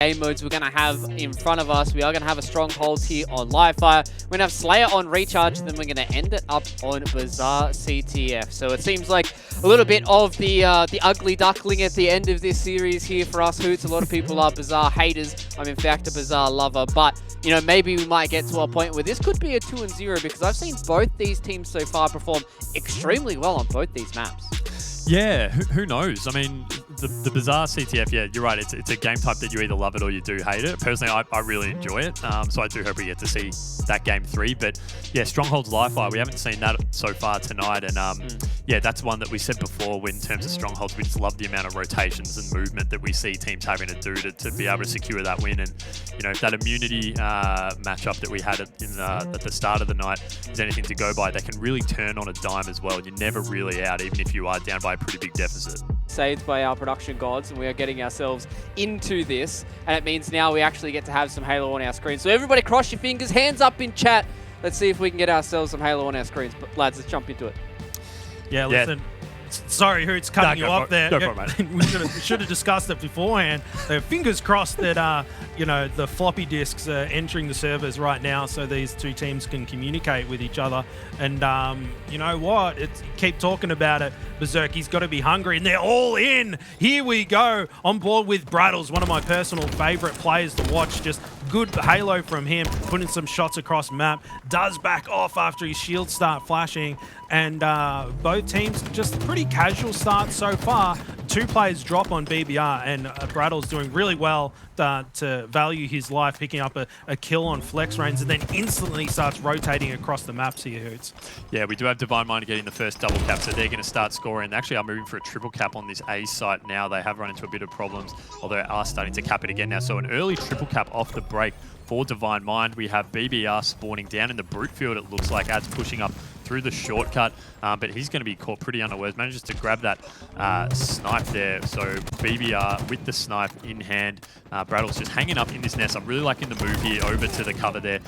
game modes we're going to have in front of us. We are going to have a Strongholds here on Livefire. We're going to have Slayer on Recharge, and then we're going to end it up on Bazaar CTF. So it seems like a little bit of the ugly duckling at the end of this series here for us Hoots. A lot of people are Bazaar haters. I'm in fact a Bazaar lover, but you know, maybe we might get to a point where this could be a 2-0 because I've seen both these teams so far perform extremely well on both these maps. Yeah, who knows? I mean, the Bazaar CTF, yeah, you're right. It's a game type that you either love it or you do hate it. Personally, I really enjoy it. So I do hope we get to see that game 3. But yeah, Strongholds Livefire, we haven't seen that so far tonight. And yeah, that's one that we said before in terms of Strongholds. We just love the amount of rotations and movement that we see teams having to do to be able to secure that win. And, you know, if that immunity matchup that we had at the start of the night is anything to go by, they can really turn on a dime as well. You're never really out, even if you are down by a pretty big deficit. Saved by our production gods, and we are getting ourselves into this, and it means now we actually get to have some Halo on our screen. So everybody cross your fingers, hands up in chat. Let's see if we can get ourselves some Halo on our screens. But lads, let's jump into it. Yeah, listen. Sorry, Hoots, cutting you off there. Go for it, mate. We should have discussed it beforehand. Fingers crossed that you know, the floppy disks are entering the servers right now, so these two teams can communicate with each other. And you know what? Keep talking about it. BZIIRK, he's got to be hungry, and they're all in. Here we go. On board with bradlllzzzz, one of my personal favorite players to watch. Just good Halo from him, putting some shots across map. Does back off after his shields start flashing. And both teams just pretty casual start so far. 2 players drop on BBR, and bradlllzzz's doing really well to value his life, picking up a kill on FlexRainZ, and then instantly starts rotating across the maps here, Hoots. Yeah, we do have Divine Mind getting the first double cap, so they're going to start scoring. They actually are moving for a triple cap on this A site now. They have run into a bit of problems, although they are starting to cap it again now. So an early triple cap off the break for Divine Mind. We have BBR spawning down in the brute field, it looks like. Adz pushing up through the shortcut, but he's going to be caught pretty unawares. Manages to grab that snipe there. So BBR with the snipe in hand. bradlllzzz's just hanging up in this nest. I'm really liking the move here over to the cover there,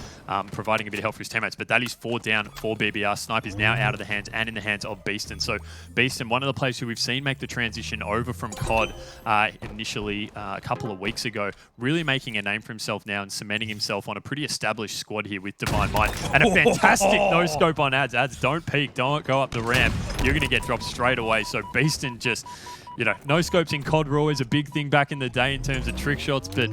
providing a bit of help for his teammates. But that is 4 down for BBR. Snipe is now out of the hands and in the hands of Beastn. So Beastn, one of the players who we've seen make the transition over from COD initially a couple of weeks ago, really making a name for himself now and cementing himself on a pretty established squad here with Divine Mind. And a fantastic no-scope on Adz. Adz, don't peek, don't go up the ramp. You're going to get dropped straight away. So Beastn just, you know, no-scopes in COD were always a big thing back in the day in terms of trick shots, but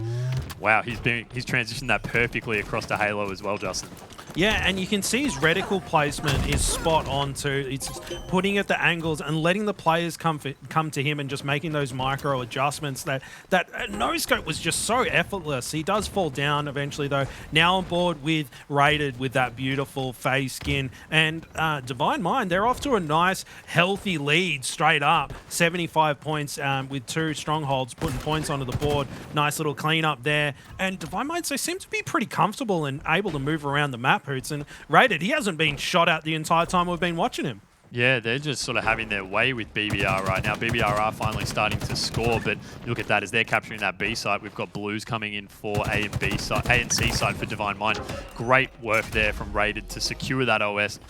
wow, he's transitioned that perfectly across to Halo as well, Justin. Yeah, and you can see his reticle placement is spot on too. It's putting at the angles and letting the players come to him and just making those micro adjustments. That no-scope was just so effortless. He does fall down eventually though. Now on board with Rated with that beautiful phase skin. And Divine Mind, they're off to a nice, healthy lead straight up. 75 points with 2 Strongholds putting points onto the board. Nice little cleanup there. And Divine Mind, they seem to be pretty comfortable and able to move around the map, Hoots. And Rated, he hasn't been shot at the entire time we've been watching him. Yeah, they're just sort of having their way with BBR right now. BBR are finally starting to score, but look at that as they're capturing that B site. We've got Blues coming in for A and C side for Divine Mind. Great work there from Rated to secure that OS,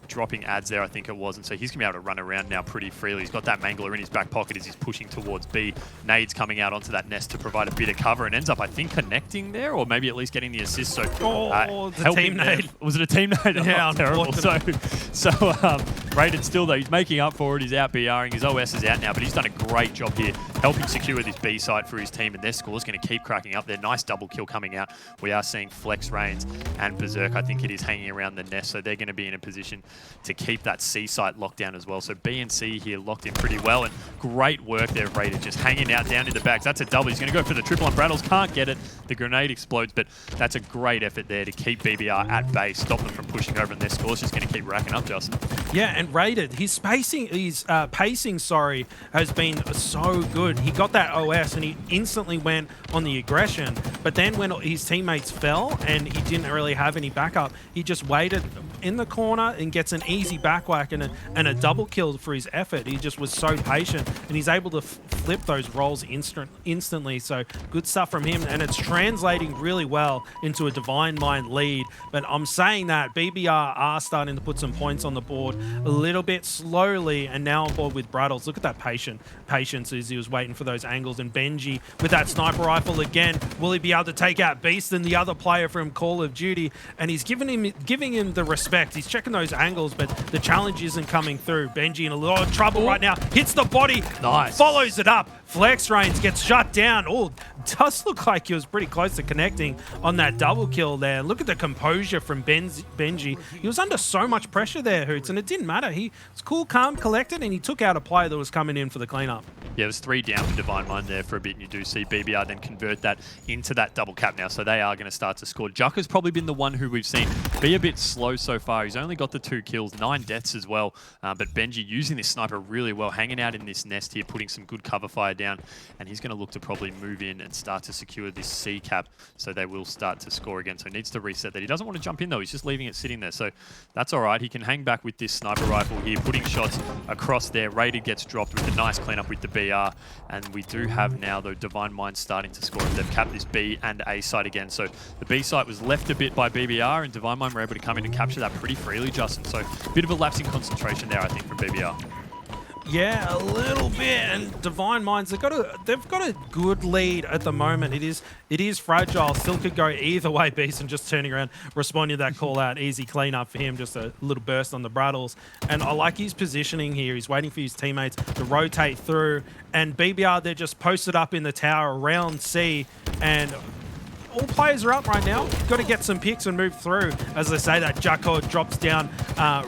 dropping Adz there, I think it was. And so he's going to be able to run around now pretty freely. He's got that Mangler in his back pocket as he's pushing towards B. Nades coming out onto that nest to provide a bit of cover and ends up, I think, connecting there, or maybe at least getting the assist. So, the team nade. Was it a team nade? Yeah, oh, terrible. So Rated still, though, he's making up for it. He's out BRing. His OS is out now, but he's done a great job here helping secure this B site for his team, and their score's going to keep cracking up. Their nice double kill coming out. We are seeing FlexRainZ and BZIIRK, I think it is, hanging around the nest, so they're going to be in a position to keep that C site locked down as well. So B and C here locked in pretty well, and great work there, Rated, just hanging out down in the backs. That's a double. He's going to go for the triple on bradlllzz. Can't get it. The grenade explodes, but that's a great effort there to keep BBR at base, stop them from pushing over, and their score's just going to keep racking up, Justin. Yeah, and Rated, his pacing, has been so good. He got that OS and he instantly went on the aggression. But then when his teammates fell and he didn't really have any backup, he just waited in the corner and gets an easy backwhack and a double kill for his effort. He just was so patient and he's able to flip those rolls instantly. So good stuff from him, and it's translating really well into a Divine Mind lead. But I'm saying that BBR are starting to put some points on the board a little bit slowly, and now on board with bradlllzz. Look at that patience as he was waiting waiting for those angles. And Benjy with that sniper rifle again. Will he be able to take out Beastn, the other player from Call of Duty? And he's giving him the respect. He's checking those angles, but the challenge isn't coming through. Benjy in a lot of trouble right now. Hits the body. Nice. Follows it up. FlexRainZ gets shut down. Oh, does look like he was pretty close to connecting on that double kill there. Look at the composure from Benjy. He was under so much pressure there, Hoots, and it didn't matter. He was cool, calm, collected, and he took out a player that was coming in for the cleanup. Yeah, it was 3 down for Divine Mind there for a bit, and you do see BBR then convert that into that double cap now, so they are going to start to score. Juckor's probably been the one who we've seen be a bit slow so far. He's only got the 2 kills, 9 deaths as well, but Benjy using this sniper really well, hanging out in this nest here, putting some good cover fire down, and he's going to look to probably move in and start to secure this C cap, so they will start to score again. So he needs to reset that. He doesn't want to jump in though, he's just leaving it sitting there, so that's all right. He can hang back with this sniper rifle here, putting shots across there. Rated gets dropped with a nice cleanup with the BR, and we do have now, though, Divine Mind starting to score. They've capped this B and A site again. So the B site was left a bit by BBR, and Divine Mind were able to come in and capture that pretty freely, Justin. So a bit of a lapse in concentration there, I think, from BBR. Yeah, a little bit. And Divine Minds, they've got a good lead at the moment. It is fragile. Still could go either way. Beastn just turning around, responding to that call out. Easy cleanup for him. Just a little burst on the Braddles. And I like his positioning here. He's waiting for his teammates to rotate through. And BBR, they're just posted up in the tower around C. And all players are up right now. Got to get some picks and move through. As I say, that Juckor drops down,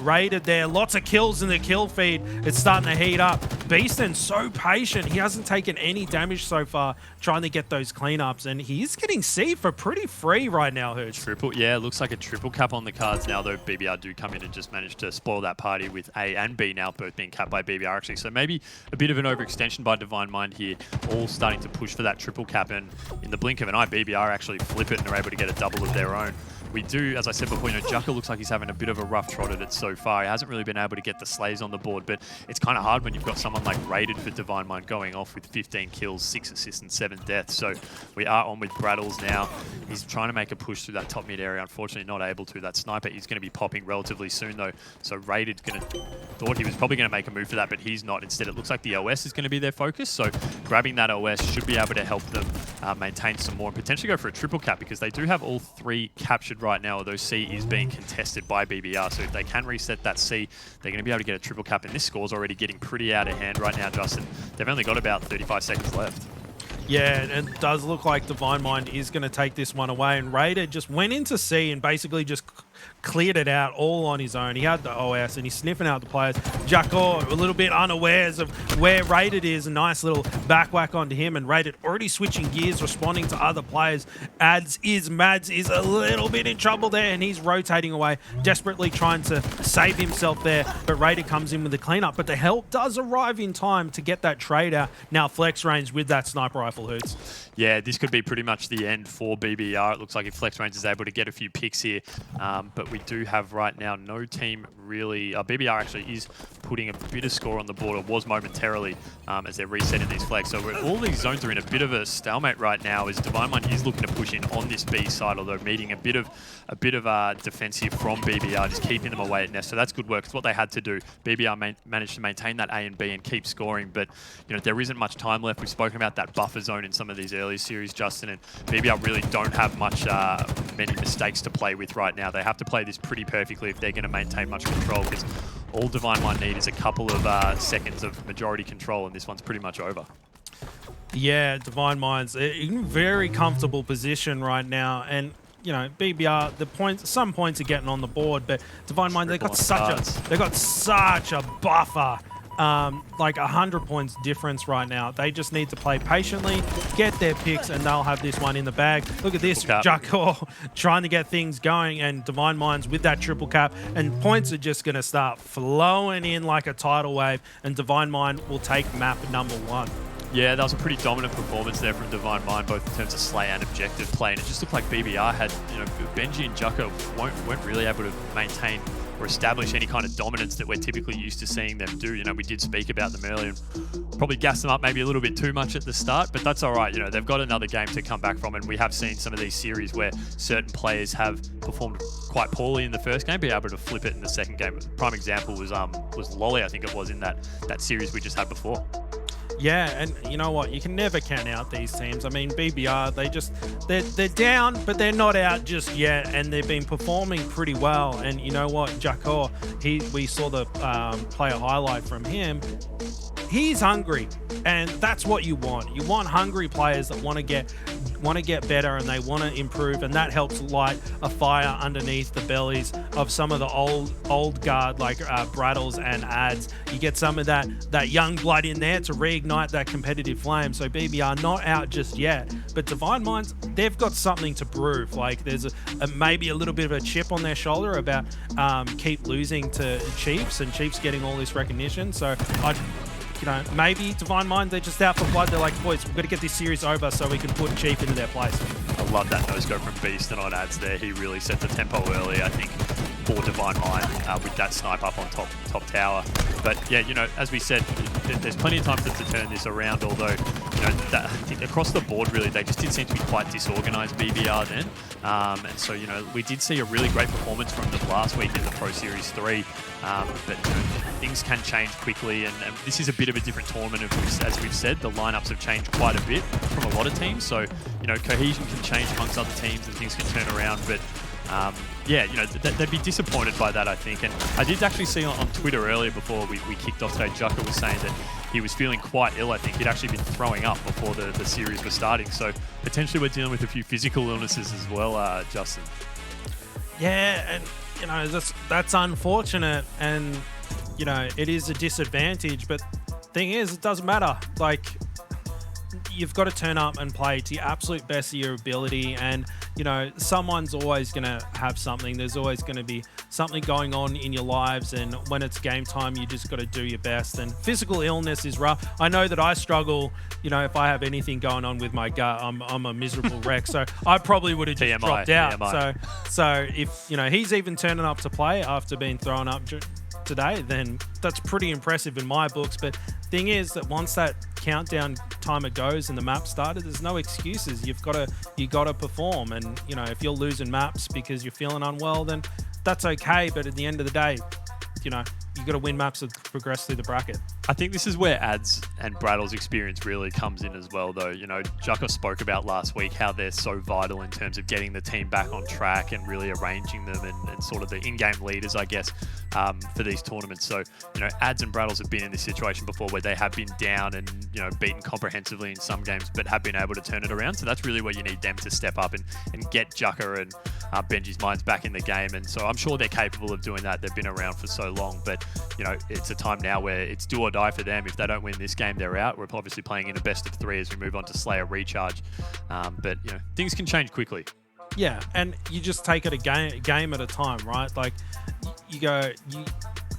raided there. Lots of kills in the kill feed. It's starting to heat up. Beastn so patient. He hasn't taken any damage so far, trying to get those cleanups, and he's getting C for pretty free right now, Hoots. Triple, yeah, looks like a triple cap on the cards now, though BBR do come in and just manage to spoil that party with A and B now both being capped by BBR actually. So maybe a bit of an overextension by Divine Mind here, all starting to push for that triple cap, and in the blink of an eye, BBR actually flip it and are able to get a double of their own. We do, as I said before, Juckor looks like he's having a bit of a rough trot at it so far. He hasn't really been able to get the slays on the board, but it's kind of hard when you've got someone like Rated for Divine Mind going off with 15 kills, 6 assists, and 7 deaths. So we are on with Braddles now. He's trying to make a push through that top mid area. Unfortunately, not able to. That sniper is going to be popping relatively soon, though. So Rated thought he was probably going to make a move for that, but he's not. Instead, it looks like the OS is going to be their focus. So grabbing that OS should be able to help them maintain some more and potentially go for a triple cap, because they do have all 3 captured right now, although C is being contested by BBR. So if they can reset that C, they're going to be able to get a triple cap, and this score's already getting pretty out of hand right now, Justin. They've only got about 35 seconds left. Yeah, and it does look like Divine Mind is going to take this one away, and Rated just went into C and basically just cleared it out all on his own. He had the OS and he's sniffing out the players. Juckor a little bit unawares of where Rated is. A nice little back whack onto him, and Rated already switching gears, responding to other players. Mads is a little bit in trouble there, and he's rotating away, desperately trying to save himself there, but Rated comes in with the cleanup, but the help does arrive in time to get that trade out. Now FlexRainZ with that sniper rifle, Hoots. Yeah, this could be pretty much the end for BBR. It looks like if FlexRainZ is able to get a few picks here, but we do have right now no team really. BBR actually is putting a bit of score on the board, or was momentarily, as they're resetting these flags. So all these zones are in a bit of a stalemate right now, as Divine Mind is looking to push in on this B side, although meeting a bit of defensive from BBR, just keeping them away at nest. So that's good work. It's what they had to do. BBR managed to maintain that A and B and keep scoring, but there isn't much time left. We've spoken about that buffer zone in some of these early series, Justin, and BBR really don't have many mistakes to play with right now. They have to play this pretty perfectly if they're going to maintain much control, because all Divine Mind need is a couple of seconds of majority control, and this one's pretty much over. Yeah, Divine Mind's in a very comfortable position right now, and BBR, some points are getting on the board, but Divine Mind, they've got such a buffer. Like 100 points difference right now. They just need to play patiently, get their picks, and they'll have this one in the bag. Look at this, Juckor trying to get things going, and Divine Minds with that triple cap, and points are just going to start flowing in like a tidal wave, and Divine Mind will take map number 1. Yeah, that was a pretty dominant performance there from Divine Mind, both in terms of slay and objective play, and it just looked like BBR had, Benjy and Juckor weren't really able to maintain or establish any kind of dominance that we're typically used to seeing them do. We did speak about them earlier and probably gassed them up maybe a little bit too much at the start, but that's all right. They've got another game to come back from, and we have seen some of these series where certain players have performed quite poorly in the first game, be able to flip it in the second game. Prime example was Lolly, I think it was, in that series we just had before. Yeah, and you know what? You can never count out these teams. I mean, BBR, they're down, but they're not out just yet, and they've been performing pretty well. And you know what? Juckor, we saw the player highlight from him. He's hungry, and that's what you want. You want hungry players that want to get better and they want to improve, and that helps light a fire underneath the bellies of some of the old guard like Bradlllzzzz and Adz. You get some of that young blood in there to reignite that competitive flame. So BBR not out just yet, but Divine Minds, they've got something to prove. Like there's maybe a little bit of a chip on their shoulder about keep losing to Chiefs and Chiefs getting all this recognition. So maybe Divine Mind, they're just out for blood. They're like, boys, we've got to get this series over so we can put Chief into their place. I love that no-scope from Beastn on Adz there. He really set the tempo early, I think, for Divine Mind with that snipe up on top tower. But yeah, as we said, there's plenty of time to turn this around, although, I think across the board, really, they just did seem to be quite disorganized, BBR then. And so, we did see a really great performance from them last week in the Pro Series 3. But things can change quickly, and this is a bit of a different tournament. As we've said, the lineups have changed quite a bit from a lot of teams. So, cohesion can change amongst other teams and things can turn around. But yeah, they'd be disappointed by that, I think. And I did actually see on Twitter earlier before we kicked off today, Juckor was saying that he was feeling quite ill. I think he'd actually been throwing up before the series was starting. So potentially we're dealing with a few physical illnesses as well, Justin. Yeah, and that's unfortunate, and it is a disadvantage. But thing is, it doesn't matter. Like, you've got to turn up and play to your absolute best of your ability, and someone's always going to have something. There's always going to be something going on in your lives, and when it's game time, you just got to do your best. And physical illness is rough. I know that I struggle. If I have anything going on with my gut, I'm a miserable wreck. So I probably would have just dropped out. So if he's even turning up to play after being thrown up today, then that's pretty impressive in my books. But thing is that once that countdown timer goes and the map started, there's no excuses. You got to perform. And if you're losing maps because you're feeling unwell, then that's okay. But at the end of the day, you got to win maps to progress through the bracket. I think this is where Adz and Bradlll's experience really comes in as well, though. Juckor spoke about last week how they're so vital in terms of getting the team back on track and really arranging them and sort of the in-game leaders, I guess, for these tournaments. So, Adz and Bradlll's have been in this situation before where they have been down and, beaten comprehensively in some games, but have been able to turn it around. So that's really where you need them to step up and get Juckor and Benjy's minds back in the game. And so I'm sure they're capable of doing that. They've been around for so long, but, it's a time now where it's do or die for them. If they don't win this game, they're out. We're obviously playing in a best of 3 as we move on to Slayer Recharge. But, things can change quickly. Yeah, and you just take it a game at a time, right? Like,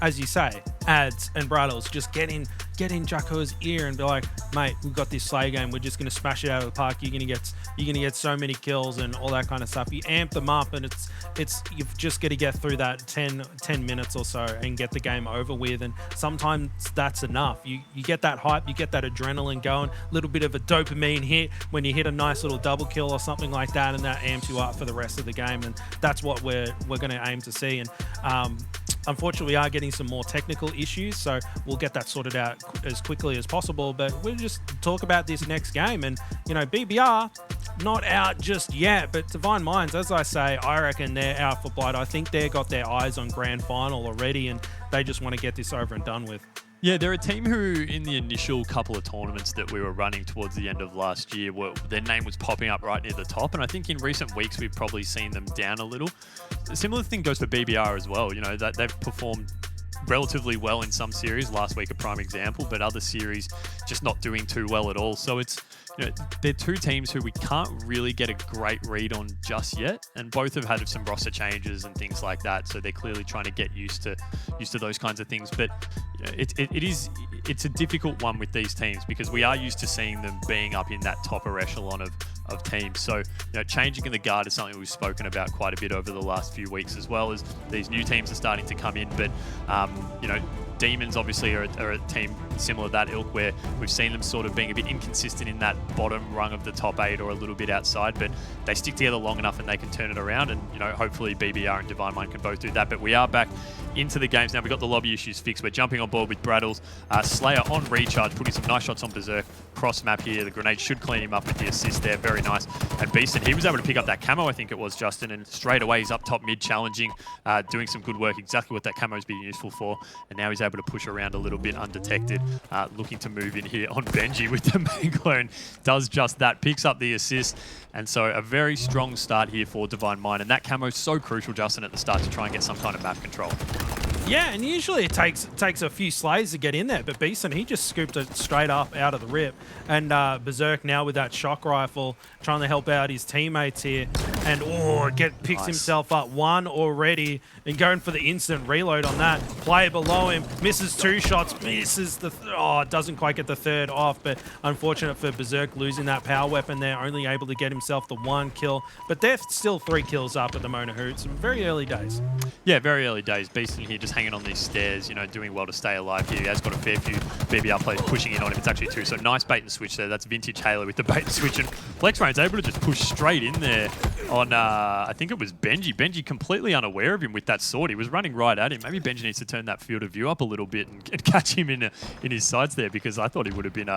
as you say, Adz and Bradlllzzzz just get in Juckor's ear and be like, mate, we've got this Slayer game. We're just going to smash it out of the park. You're going to get so many kills and all that kind of stuff. You amp them up, and you've just got to get through that 10 minutes or so and get the game over with. And sometimes that's enough. You get that hype, you get that adrenaline going, a little bit of a dopamine hit when you hit a nice little double kill or something like that, and that amps you up for the rest of the game. And that's what we're going to aim to see. And unfortunately, we are getting some more technical issues, so we'll get that sorted out as quickly as possible. But we'll just talk about this next game. And, BBR, not out just yet, but Divine Minds, as I say, I reckon they're out for blood. I think they've got their eyes on Grand Final already, and they just want to get this over and done with. Yeah, they're a team who, in the initial couple of tournaments that we were running towards the end of last year, their name was popping up right near the top. And I think in recent weeks, we've probably seen them down a little. A similar thing goes for BBR as well. That they've performed relatively well in some series. Last week, a prime example, but other series just not doing too well at all. So it's, they're two teams who we can't really get a great read on just yet, and both have had some roster changes and things like that. So they're clearly trying to get used to those kinds of things. But it's a difficult one with these teams because we are used to seeing them being up in that topper echelon of teams. So, changing in the guard is something we've spoken about quite a bit over the last few weeks, as well as these new teams are starting to come in. But, Demons obviously are a team similar to that ilk, where we've seen them sort of being a bit inconsistent in that bottom rung of the top 8 or a little bit outside, but they stick together long enough and they can turn it around, and you know, hopefully BBR and Divine Mind can both do that. But we are back into the games now. We've got the lobby issues fixed. We're jumping on board with Bradlz. Slayer on recharge, putting some nice shots on BZIIRK. Cross map here. The grenade should clean him up with the assist there. Very nice. And Beastn, he was able to pick up that camo, I think it was, Justin, and straight away he's up top mid challenging, doing some good work, exactly what that camo's been useful for. And now he's able to push around a little bit undetected, looking to move in here on Benjy with the main clone. Does just that, picks up the assist. And so a very strong start here for Divine Mind. And that camo is so crucial, Justin, at the start to try and get some kind of map control. Yeah, and usually it takes a few slays to get in there, but Beastn, he just scooped it straight up out of the rip. And BZIIRK now with that shock rifle, trying to help out his teammates here. And picks himself up one already, and going for the instant reload on that. Player below him, misses 2 shots, misses the, doesn't quite get the 3rd off, but unfortunate for BZIIRK losing that power weapon there, only able to get himself the 1 kill. But they're still 3 kills up at the Mona Hoots. Very early days. Yeah, very early days. Beastn here just hanging on these stairs, you know, doing well to stay alive here. He has got a fair few BBR players pushing in on him. It's actually 2, so nice bait and switch there. That's vintage Halo with the bait and switch, and FlexRainZ able to just push straight in there on, I think it was Benjy. Benjy completely unaware of him with that sword. He was running right at him. Maybe Benjy needs to turn that field of view up a little bit and catch him in his sights there, because I thought he would have been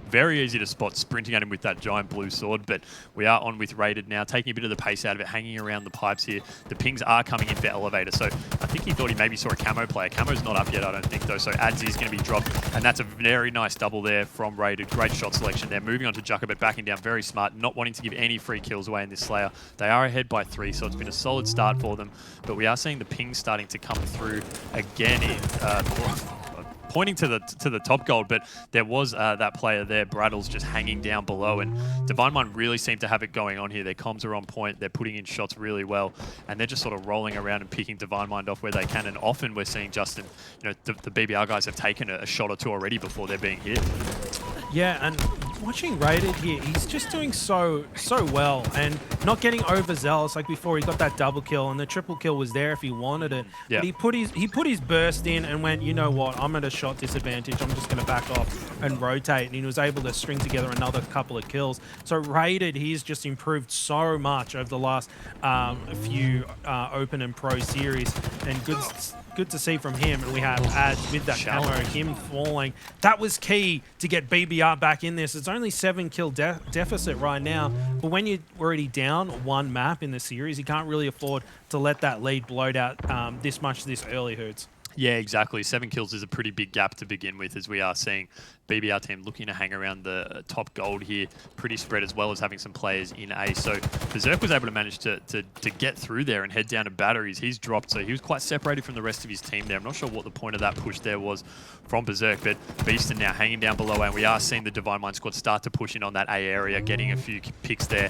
very easy to spot sprinting at him with that giant blue sword. But we are on with Rated now, taking a bit of the pace out of it, hanging around the pipes here. The pings are coming in for Elevator, so I think he thought he maybe saw a camo player. Camo's not up yet, I don't think, though, so Adz is going to be dropped, and that's a very nice double there from Rated. Great shot selection there. Moving on to Juckor, but backing down very smart, not wanting to give any free kills away in this Slayer. They are ahead by 3, so it's been a solid start for them, but we are seeing the ping starting to come through again in pointing to the top gold, but there was that player there, Bradlz, just hanging down below, and Divine Mind really seem to have it going on here. Their comms are on point, they're putting in shots really well, and they're just sort of rolling around and picking Divine Mind off where they can, and often we're seeing, Justin, you know, the BBR guys have taken a shot or 2 already before they're being hit. Yeah, and watching Rated here, he's just doing so well and not getting overzealous like before. He got that double kill, and the triple kill was there if he wanted it. Yeah. But he put his burst in and went, you know what, I'm at a shot disadvantage, I'm just going to back off and rotate, and he was able to string together another couple of kills. So Rated, he's just improved so much over the last few Open and Pro series, and good to see from him. And we have Adz with that camo, him falling. That was key to get BBR back in this. It's only 7 kill deficit right now, but when you're already down 1 map in the series, you can't really afford to let that lead bloat out this much this early, Hoots. Yeah, exactly. 7 kills is a pretty big gap to begin with, as we are seeing BBR team looking to hang around the top gold here, pretty spread, as well as having some players in A. So BZIIRK was able to manage to get through there and head down to batteries. He's dropped, so he was quite separated from the rest of his team there. I'm not sure what the point of that push there was from BZIIRK, but Beastn now hanging down below, and we are seeing the Divine Mind squad start to push in on that A area, getting a few picks there.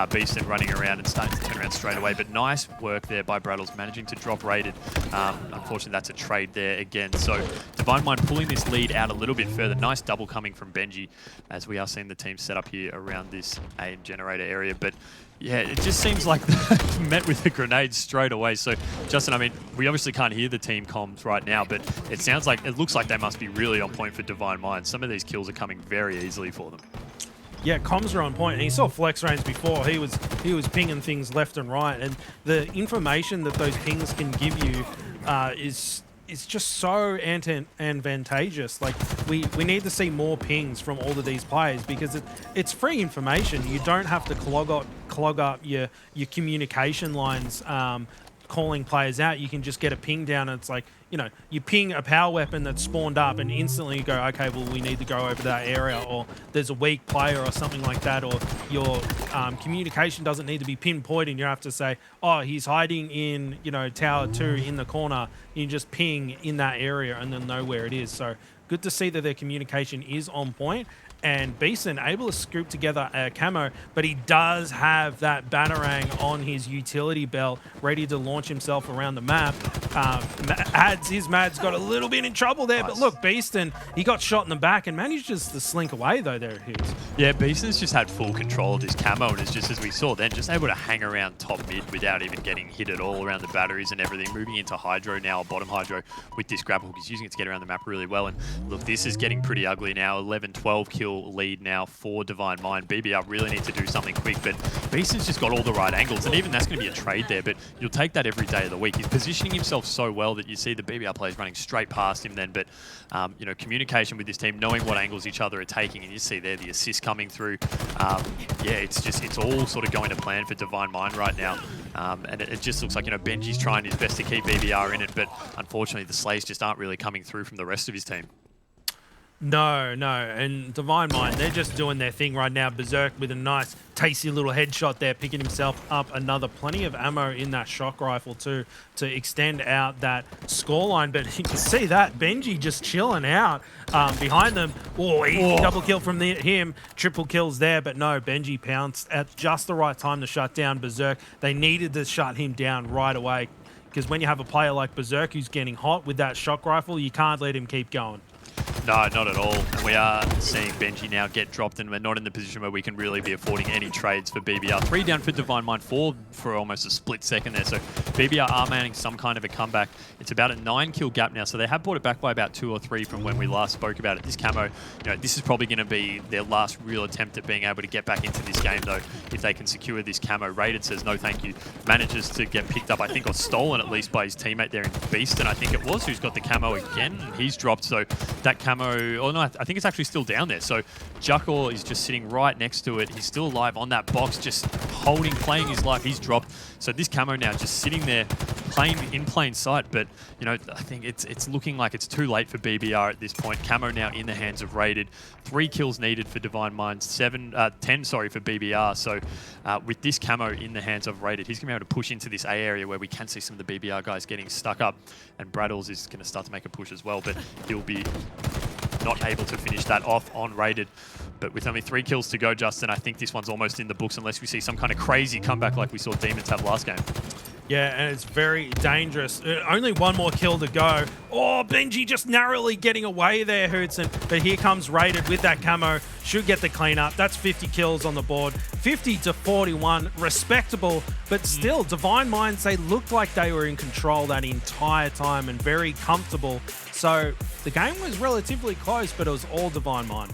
Beastn running around and starting to turn around straight away, but nice work there by Bradlz, managing to drop Rated. Unfortunately, that's a trade there again. So Divine Mind pulling this lead out a little bit further. Nice double coming from Benjy, as we are seeing the team set up here around this A generator area. But yeah, it just seems like met with a grenade straight away. So Justin, I mean, we obviously can't hear the team comms right now, but it looks like they must be really on point for Divine Mind. Some of these kills are coming very easily for them. Yeah, comms are on point, and he saw FlexRainZ before. He was pinging things left and right, and the information that those pings can give you is just so advantageous. Like, we need to see more pings from all of these players, because it's free information. You don't have to clog up your communication lines calling players out. You can just get a ping down, and it's like, you know, you ping a power weapon that's spawned up, and instantly you go, okay, well, we need to go over that area, or there's a weak player or something like that, or your communication doesn't need to be pinpointing. You have to say, oh, he's hiding in, you know, tower 2 in the corner. You just ping in that area and then know where it is. So good to see that their communication is on point. and Beastn able to scoop together a camo, but he does have that Batarang on his utility belt, ready to launch himself around the map. Mad's got a little bit in trouble there, but look, Beastn, he got shot in the back and managed just to slink away though there. Yeah, Beastn's just had full control of this camo, and it's just as we saw then, just able to hang around top mid without even getting hit at all around the batteries and everything. Moving into Hydro now, bottom Hydro with this grab hook. He's using it to get around the map really well, and look, this is getting pretty ugly now. 11-12 kill lead now for Divine Mind. BBR really need to do something quick, but Beastn's just got all the right angles, and even that's going to be a trade there, but you'll take that every day of the week. He's positioning himself so well that you see the BBR players running straight past him then, but you know, communication with this team, knowing what angles each other are taking, and you see there the assist coming through. Yeah, it's all sort of going to plan for Divine Mind right now, and it just looks like, you know, Benjy's trying his best to keep BBR in it, but unfortunately the Slays just aren't really coming through from the rest of his team. No, and Divine Mind, they're just doing their thing right now. BZIIRK with a nice, tasty little headshot there, picking himself up another. Plenty of ammo in that shock rifle too, to extend out that scoreline. But you can see that Benjy just chilling out behind them. Oh, easy double kill from him. Triple kills there, but no, Benjy pounced at just the right time to shut down BZIIRK. They needed to shut him down right away, because when you have a player like BZIIRK who's getting hot with that shock rifle, you can't let him keep going. No, not at all. And we are seeing Benjy now get dropped, and we're not in the position where we can really be affording any trades for BBR. 3 down for Divine Mind, 4 for almost a split second there. So BBR are manning some kind of a comeback. It's about a 9-kill gap now, so they have brought it back by about 2 or 3 from when we last spoke about it. This camo, you know, this is probably going to be their last real attempt at being able to get back into this game, though, if they can secure this camo. Rated says no thank you. Manages to get picked up, I think, or stolen at least by his teammate there in Beastn, I think it was, who's got the camo again, and he's dropped. So that camo, oh no, I think it's actually still down there. So Juckor is just sitting right next to it. He's still alive on that box, just holding, playing his life. He's dropped. So this camo now just sitting there, playing in plain sight. But, you know, I think it's looking like it's too late for BBR at this point. Camo now in the hands of Rated. 3 kills needed for Divine Mind, 10 for BBR. So with this camo in the hands of Rated, he's going to be able to push into this A area where we can see some of the BBR guys getting stuck up. And bradlllzzzz is going to start to make a push as well, but he'll be not able to finish that off on Rated. But with only 3 kills to go, Justin, I think this one's almost in the books unless we see some kind of crazy comeback like we saw Demons have last game. Yeah, and it's very dangerous. Only 1 more kill to go. Oh, Benjy just narrowly getting away there, Hootson. But here comes Rated with that camo. Should get the cleanup. That's 50 kills on the board. 50 to 41. Respectable, but still, Divine Minds, they looked like they were in control that entire time and very comfortable. So the game was relatively close, but it was all Divine Mind.